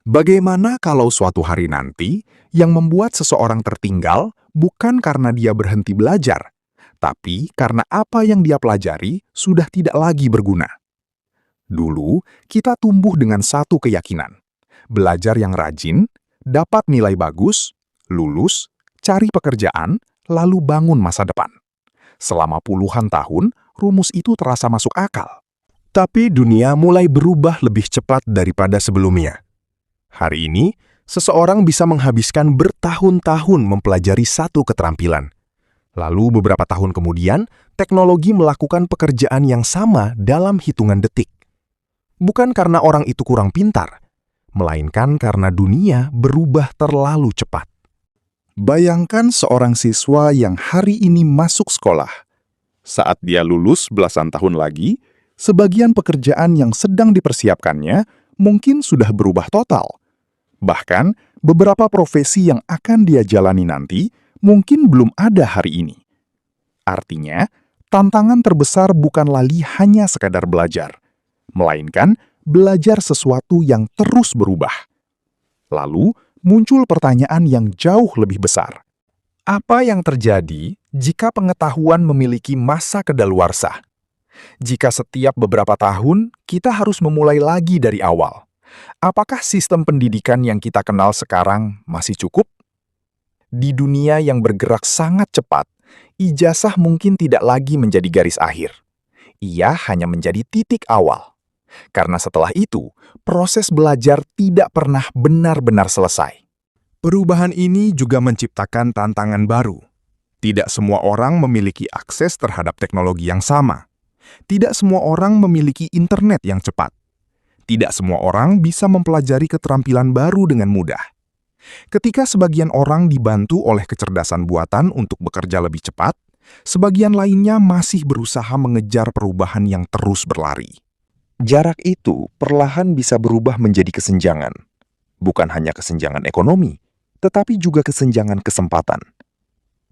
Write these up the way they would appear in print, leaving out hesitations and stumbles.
Bagaimana kalau suatu hari nanti yang membuat seseorang tertinggal bukan karena dia berhenti belajar, tapi karena apa yang dia pelajari sudah tidak lagi berguna? Dulu, kita tumbuh dengan satu keyakinan. Belajar yang rajin, dapat nilai bagus, lulus, cari pekerjaan, lalu bangun masa depan. Selama puluhan tahun, rumus itu terasa masuk akal. Tapi dunia mulai berubah lebih cepat daripada sebelumnya. Hari ini, seseorang bisa menghabiskan bertahun-tahun mempelajari satu keterampilan. Lalu beberapa tahun kemudian, teknologi melakukan pekerjaan yang sama dalam hitungan detik. Bukan karena orang itu kurang pintar, melainkan karena dunia berubah terlalu cepat. Bayangkan seorang siswa yang hari ini masuk sekolah. Saat dia lulus belasan tahun lagi, sebagian pekerjaan yang sedang dipersiapkannya mungkin sudah berubah total. Bahkan, beberapa profesi yang akan dia jalani nanti mungkin belum ada hari ini. Artinya, tantangan terbesar bukan lagi hanya sekadar belajar, melainkan belajar sesuatu yang terus berubah. Lalu, muncul pertanyaan yang jauh lebih besar. Apa yang terjadi jika pengetahuan memiliki masa kedaluarsa? Jika setiap beberapa tahun kita harus memulai lagi dari awal, apakah sistem pendidikan yang kita kenal sekarang masih cukup? Di dunia yang bergerak sangat cepat, ijazah mungkin tidak lagi menjadi garis akhir. Ia hanya menjadi titik awal. Karena setelah itu, proses belajar tidak pernah benar-benar selesai. Perubahan ini juga menciptakan tantangan baru. Tidak semua orang memiliki akses terhadap teknologi yang sama. Tidak semua orang memiliki internet yang cepat. Tidak semua orang bisa mempelajari keterampilan baru dengan mudah. Ketika sebagian orang dibantu oleh kecerdasan buatan untuk bekerja lebih cepat, sebagian lainnya masih berusaha mengejar perubahan yang terus berlari. Jarak itu perlahan bisa berubah menjadi kesenjangan. Bukan hanya kesenjangan ekonomi, tetapi juga kesenjangan kesempatan.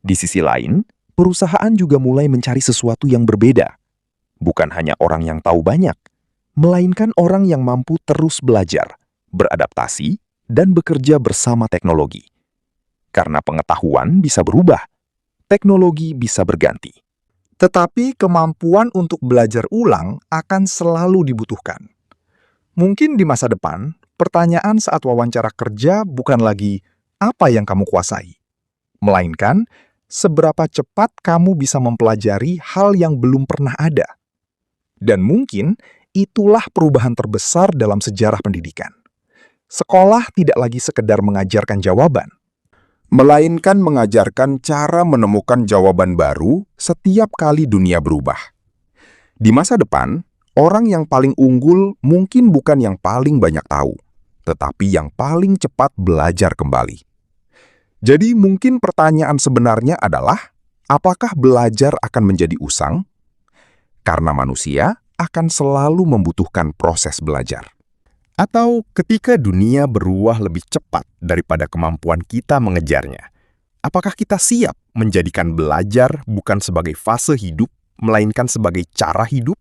Di sisi lain, perusahaan juga mulai mencari sesuatu yang berbeda. Bukan hanya orang yang tahu banyak, melainkan orang yang mampu terus belajar, beradaptasi, dan bekerja bersama teknologi. Karena pengetahuan bisa berubah, teknologi bisa berganti. Tetapi kemampuan untuk belajar ulang akan selalu dibutuhkan. Mungkin di masa depan, pertanyaan saat wawancara kerja bukan lagi apa yang kamu kuasai, melainkan seberapa cepat kamu bisa mempelajari hal yang belum pernah ada. Dan mungkin itulah perubahan terbesar dalam sejarah pendidikan. Sekolah tidak lagi sekedar mengajarkan jawaban, melainkan mengajarkan cara menemukan jawaban baru setiap kali dunia berubah. Di masa depan, orang yang paling unggul mungkin bukan yang paling banyak tahu, tetapi yang paling cepat belajar kembali. Jadi mungkin pertanyaan sebenarnya adalah, apakah belajar akan menjadi usang? Karena manusia akan selalu membutuhkan proses belajar. Atau ketika dunia berubah lebih cepat daripada kemampuan kita mengejarnya, apakah kita siap menjadikan belajar bukan sebagai fase hidup, melainkan sebagai cara hidup?